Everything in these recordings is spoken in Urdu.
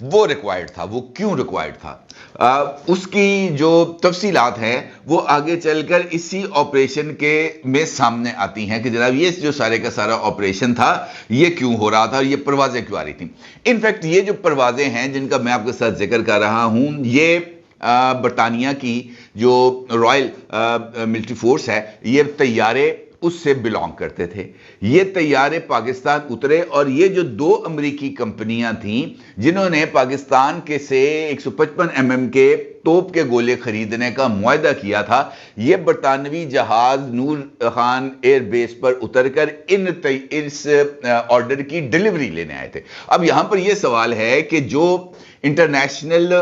وہ ریکوائرڈ تھا. وہ کیوں ریکوائرڈ تھا اس کی جو تفصیلات ہیں وہ آگے چل کر اسی آپریشن کے میں سامنے آتی ہیں کہ جناب یہ جو سارے کا سارا آپریشن تھا یہ کیوں ہو رہا تھا اور یہ پروازیں کیوں آ رہی تھیں. انفیکٹ یہ جو پروازیں ہیں جن کا میں آپ کے ساتھ ذکر کر رہا ہوں یہ برطانیہ کی جو رائل ملٹری فورس ہے یہ طیارے اس سے بلانگ کرتے تھے. یہ طیارے پاکستان اترے اور یہ جو 2 امریکی کمپنیاں تھیں جنہوں نے پاکستان کے سے 155 mm کے توپ کے گولے خریدنے کا معاہدہ کیا تھا یہ برطانوی جہاز نور خان ایئر بیس پر اتر کر اس آرڈر کی ڈیلیوری لینے آئے تھے. اب یہاں پر یہ سوال ہے کہ جو انٹرنیشنل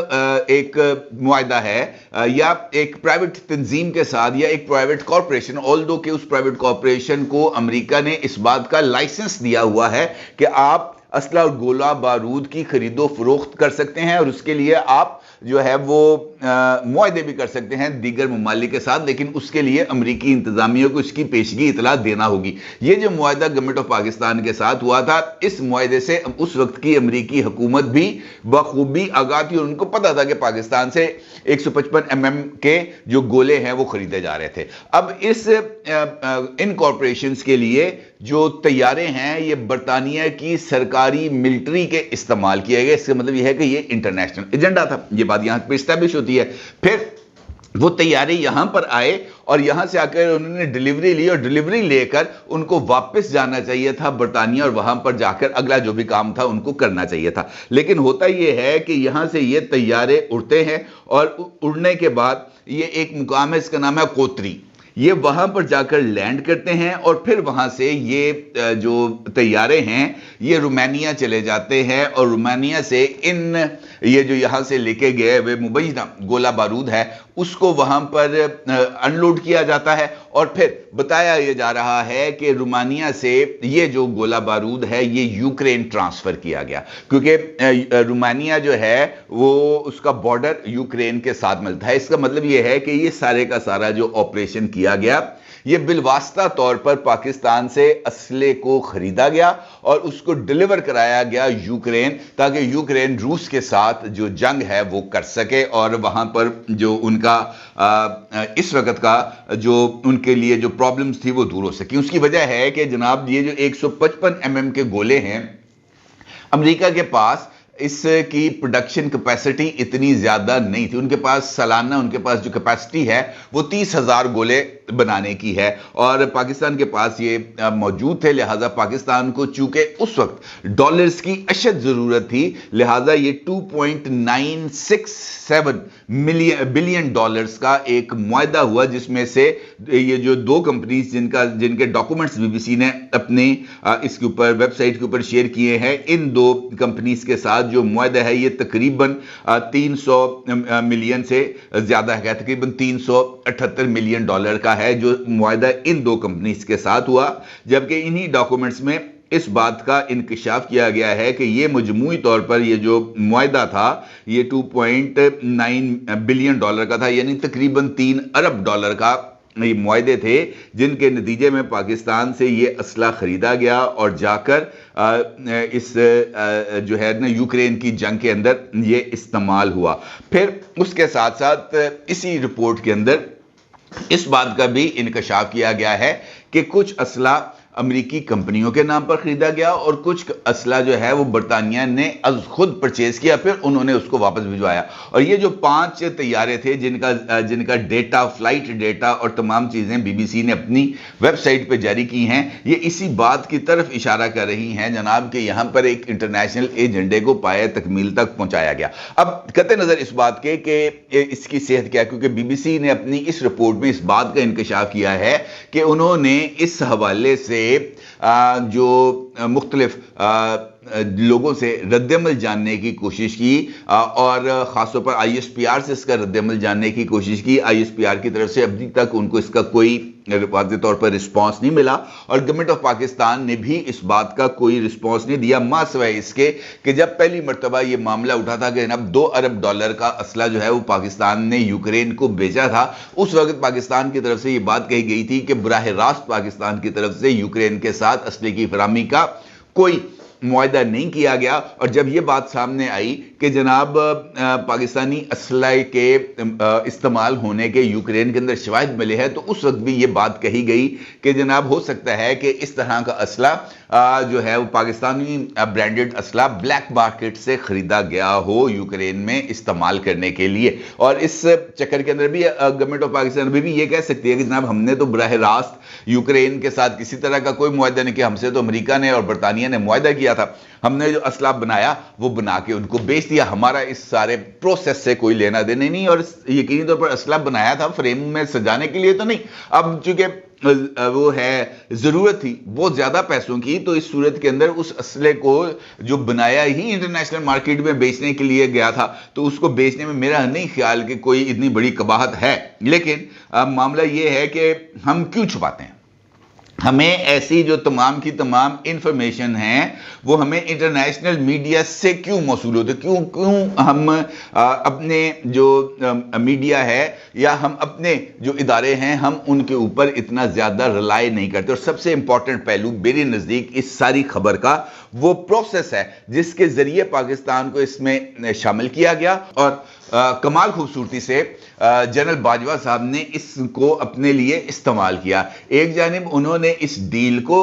ایک معاہدہ ہے یا ایک پرائیویٹ تنظیم کے ساتھ یا ایک پرائیویٹ کارپوریشن آلدو کہ اس پرائیویٹ کارپوریشن کو امریکہ نے اس بات کا لائسنس دیا ہوا ہے کہ آپ اسلحہ اور گولہ بارود کی خرید و فروخت کر سکتے ہیں اور اس کے لیے آپ جو ہے وہ معاہدے بھی کر سکتے ہیں دیگر ممالک کے ساتھ لیکن اس کے لیے امریکی انتظامیہ کو اس کی پیشگی اطلاع دینا ہوگی. یہ جو معاہدہ گورنمنٹ آف پاکستان کے ساتھ ہوا تھا اس معاہدے سے اس وقت کی امریکی حکومت بھی بخوبی آگاہ تھی اور ان کو پتا تھا کہ پاکستان سے 155 mm کے جو گولے ہیں وہ خریدے جا رہے تھے. اب ان کارپوریشنز کے لیے جو طیارے ہیں یہ برطانیہ کی سرکاری ملٹری کے استعمال کیے گئے. اس کا مطلب یہ ہے کہ یہ انٹرنیشنل ایجنڈا تھا. یہ بات یہاں پہ اسٹیبلش ہوتی ہے. پھر وہ طیارے یہاں پر آئے اور یہاں سے آ کر انہوں نے ڈیلیوری لی اور ڈیلیوری لے کر ان کو واپس جانا چاہیے تھا برطانیہ اور وہاں پر جا کر اگلا جو بھی کام تھا ان کو کرنا چاہیے تھا. لیکن ہوتا یہ ہے کہ یہاں سے یہ طیارے اڑتے ہیں اور اڑنے کے بعد یہ ایک مقام ہے اس کا نام ہے کوتری. یہ وہاں پر جا کر لینڈ کرتے ہیں اور پھر وہاں سے یہ جو طیارے ہیں یہ رومانیہ چلے جاتے ہیں اور رومانیہ سے یہ جو یہاں سے لے کے گئے ہوئے مبینہ گولہ بارود ہے اس کو وہاں پر انلوڈ کیا جاتا ہے اور پھر بتایا یہ جا رہا ہے کہ رومانیہ سے یہ جو گولہ بارود ہے یہ یوکرین ٹرانسفر کیا گیا کیونکہ رومانیہ جو ہے وہ اس کا بارڈر یوکرین کے ساتھ ملتا ہے. اس کا مطلب یہ ہے کہ یہ سارے کا سارا جو آپریشن کیا گیا یہ بالواسطہ طور پر پاکستان سے اسلحے کو خریدا گیا اور اس کو ڈیلیور کرایا گیا یوکرین تاکہ یوکرین روس کے ساتھ جو جنگ ہے وہ کر سکے اور وہاں پر جو ان کا اس وقت کا جو ان کے لیے جو پرابلمز تھی وہ دور ہو سکی. اس کی وجہ ہے کہ جناب یہ جو 155 mm کے گولے ہیں امریکہ کے پاس اس کی پروڈکشن کیپیسٹی اتنی زیادہ نہیں تھی. ان کے پاس سالانہ ان کے پاس جو کیپیسٹی ہے وہ 30,000 گولے بنانے کی ہے اور پاکستان کے پاس یہ موجود تھے. لہٰذا پاکستان کو چونکہ اس وقت ڈالرز کی اشد ضرورت تھی لہٰذا یہ 2.967 بلین ڈالرز کا ایک معاہدہ ہوا جس میں سے یہ جو 2 کمپنیز جن کے ڈاکومنٹس بی بی سی نے اپنی اس کے اوپر ویب سائٹ کے اوپر شیئر کیے ہیں ان 2 کمپنیز کے ساتھ جو معاہدہ ہے یہ تقریباً 300 ملین سے زیادہ ہے تقریباً 378 ملین ڈالر کا ہے جو معاہدہ ان 2 کمپنیز کے ساتھ ہوا. جبکہ انہی ڈاکومنٹس میں اس بات کا انکشاف کیا گیا ہے کہ یہ مجموعی طور پر یہ جو معاہدہ تھا یہ 2.9 بلین ڈالر کا تھا یعنی تقریباً 3 ارب ڈالر کا یہ معاہدے تھے جن کے نتیجے میں پاکستان سے یہ اسلحہ خریدا گیا اور جا کر اس جو ہے نا یوکرین کی جنگ کے اندر یہ استعمال ہوا. پھر اس کے ساتھ ساتھ اسی رپورٹ کے اندر اس بات کا بھی انکشاف کیا گیا ہے کہ کچھ اسلحہ امریکی کمپنیوں کے نام پر خریدا گیا اور کچھ اسلحہ جو ہے وہ برطانیہ نے از خود پرچیز کیا پھر انہوں نے اس کو واپس بھجوایا. اور یہ جو 5 طیارے تھے جن کا ڈیٹا فلائٹ ڈیٹا اور تمام چیزیں بی بی سی نے اپنی ویب سائٹ پہ جاری کی ہیں یہ اسی بات کی طرف اشارہ کر رہی ہیں جناب کہ یہاں پر ایک انٹرنیشنل ایجنڈے کو پایہ تکمیل تک پہنچایا گیا. اب قطع نظر اس بات کے کہ اس کی صحت کیا کیونکہ بی بی سی نے اپنی اس رپورٹ میں اس بات کا انکشاف کیا ہے کہ انہوں نے اس حوالے سے جو مختلف لوگوں سے رد عمل جاننے کی کوشش کی اور خاص طور پر آئی ایس پی آر سے اس کا رد عمل جاننے کی کوشش کی. آئی ایس پی آر کی طرف سے ابھی تک ان کو اس کا کوئی واضح طور پر رسپانس نہیں ملا اور گورنمنٹ آف پاکستان نے بھی اس بات کا کوئی رسپانس نہیں دیا ماں سوائے اس کے کہ جب پہلی مرتبہ یہ معاملہ اٹھا تھا کہ جناب 2 ارب ڈالر کا اسلحہ جو ہے وہ پاکستان نے یوکرین کو بھیجا تھا اس وقت پاکستان کی طرف سے یہ بات کہی گئی تھی کہ براہ راست پاکستان کی طرف سے یوکرین کے ساتھ اسلحے کی فراہمی کا کوئی معاہدہ نہیں کیا گیا، اور جب یہ بات سامنے آئی کہ جناب پاکستانی اسلحے کے استعمال ہونے کے یوکرین کے اندر شواہد ملے ہیں، تو اس وقت بھی یہ بات کہی گئی کہ جناب ہو سکتا ہے کہ اس طرح کا اسلحہ جو ہے وہ پاکستانی برانڈڈ اسلحہ بلیک مارکیٹ سے خریدا گیا ہو یوکرین میں استعمال کرنے کے لیے۔ اور اس چکر کے اندر بھی گورنمنٹ آف پاکستان بھی یہ کہہ سکتی ہے کہ جناب ہم نے تو براہ راست یوکرین کے ساتھ کسی طرح کا کوئی معاہدہ نہیں کیا، ہم سے تو امریکہ نے اور برطانیہ نے معاہدہ کیا تھا، ہم نے جو اسلحہ بنایا وہ بنا کے ان کو بیچ دیا، ہمارا اس سارے پروسیس سے کوئی لینا دینا نہیں، اور یقینی طور پر اسلحہ بنایا تھا فریم میں سجانے کے لیے تو نہیں۔ اب چونکہ وہ ہے ضرورت تھی بہت زیادہ پیسوں کی، تو اس صورت کے اندر اس اسلحے کو جو بنایا ہی انٹرنیشنل مارکیٹ میں بیچنے کے لیے گیا تھا، تو اس کو بیچنے میں میرا نہیں خیال کہ کوئی اتنی بڑی قباحت ہے۔ لیکن معاملہ یہ ہے کہ ہم کیوں چھپاتے ہیں؟ ہمیں ایسی جو تمام کی تمام انفارمیشن ہیں وہ ہمیں انٹرنیشنل میڈیا سے کیوں موصول ہوتے، کیوں ہم اپنے جو میڈیا ہے یا ہم اپنے جو ادارے ہیں ہم ان کے اوپر اتنا زیادہ ریلائی نہیں کرتے؟ اور سب سے امپورٹنٹ پہلو میرے نزدیک اس ساری خبر کا وہ پروسیس ہے جس کے ذریعے پاکستان کو اس میں شامل کیا گیا، اور کمال خوبصورتی سے جنرل باجوہ صاحب نے اس کو اپنے لیے استعمال کیا۔ ایک جانب انہوں نے اس ڈیل کو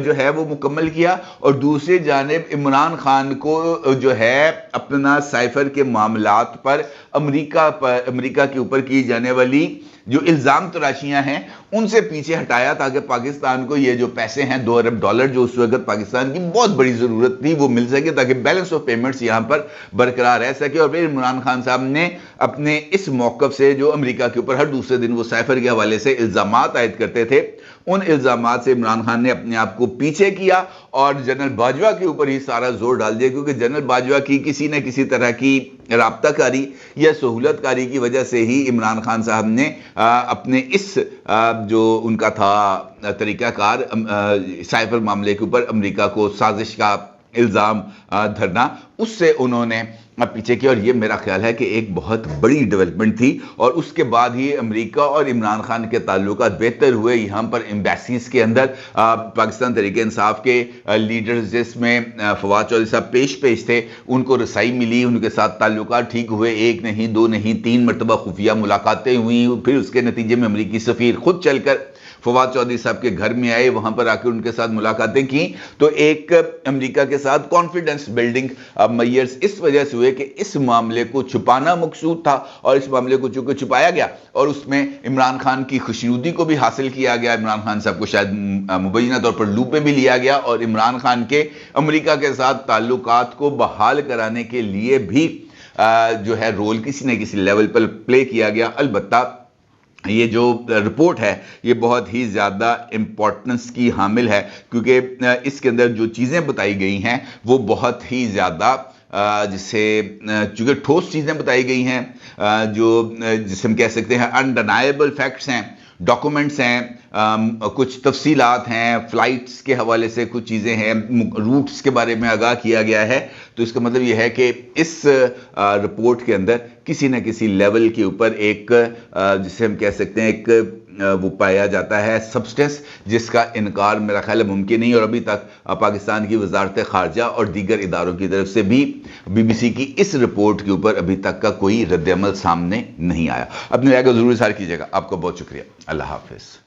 جو ہے وہ مکمل کیا، اور دوسری جانب عمران خان کو جو ہے اپنا سائفر کے معاملات پر امریکہ کے اوپر کی جانے والی جو الزام تراشیاں ہیں ان سے پیچھے ہٹایا، تاکہ پاکستان کو یہ جو پیسے ہیں $2 ارب جو اس وقت پاکستان کی بہت بڑی ضرورت تھی وہ مل سکے، تاکہ بیلنس آف پیمنٹس یہاں پر برقرار رہ سکے۔ اور پھر عمران خان صاحب نے اپنے اس موقف سے جو امریکہ کے اوپر ہر دوسرے دن وہ سائفر کے حوالے سے الزامات عائد کرتے تھے، ان الزامات سے عمران خان نے اپنے آپ کو پیچھے کیا اور جنرل باجوہ کے اوپر ہی سارا زور ڈال دیا، کیونکہ جنرل باجوہ کی کسی نہ کسی طرح کی رابطہ کاری یا سہولت کاری کی وجہ سے ہی عمران خان صاحب نے اپنے اس جو ان کا تھا طریقہ کار سائفر معاملے کے اوپر امریکہ کو سازش کا الزام دھرنا، اس سے انہوں نے پیچھے کیا۔ اور یہ میرا خیال ہے کہ ایک بہت بڑی ڈیولپمنٹ تھی، اور اس کے بعد ہی امریکہ اور عمران خان کے تعلقات بہتر ہوئے۔ یہاں پر ایمبیسیز کے اندر پاکستان تحریک انصاف کے لیڈرز جس میں فواد چودھری صاحب پیش تھے، ان کو رسائی ملی، ان کے ساتھ تعلقات ٹھیک ہوئے، ایک نہیں دو نہیں 3 مرتبہ خفیہ ملاقاتیں ہوئیں، پھر اس کے نتیجے میں امریکی سفیر خود چل کر فواد چودھری صاحب کے گھر میں آئے، وہاں پر آ کے ان کے ساتھ ملاقاتیں کی، تو ایک امریکہ کے ساتھ کانفیڈنس بلڈنگ میئرز اس وجہ سے ہوئے کہ اس معاملے کو چھپانا مقصود تھا، اور اس معاملے کو چونکہ چھپایا گیا اور اس میں عمران خان کی خوشنودی کو بھی حاصل کیا گیا، عمران خان صاحب کو شاید مبینہ طور پر لوپ میں بھی لیا گیا، اور عمران خان کے امریکہ کے ساتھ تعلقات کو بحال کرانے کے لیے بھی جو ہے رول کسی نہ کسی لیول پر پلے کیا گیا۔ البتہ یہ جو رپورٹ ہے یہ بہت ہی زیادہ امپورٹنس کی حامل ہے، کیونکہ اس کے اندر جو چیزیں بتائی گئی ہیں وہ بہت ہی زیادہ جسے چونکہ ٹھوس چیزیں بتائی گئی ہیں، جسے ہم کہہ سکتے ہیں انڈینائبل فیکٹس ہیں، ڈاکومنٹس ہیں، کچھ تفصیلات ہیں، فلائٹس کے حوالے سے کچھ چیزیں ہیں، روٹس کے بارے میں آگاہ کیا گیا ہے۔ تو اس کا مطلب یہ ہے کہ اس رپورٹ کے اندر کسی نہ کسی لیول کے اوپر ایک جسے ہم کہہ سکتے ہیں ایک وہ پایا جاتا ہے سبسٹنس، جس کا انکار میرا خیال ہے ممکن نہیں، اور ابھی تک پاکستان کی وزارت خارجہ اور دیگر اداروں کی طرف سے بھی BBC کی اس رپورٹ کے اوپر ابھی تک کا کوئی رد عمل سامنے نہیں آیا۔ اپنی رائے کو ضرور اظہار کیجیے گا۔ آپ کو بہت شکریہ۔ اللہ حافظ۔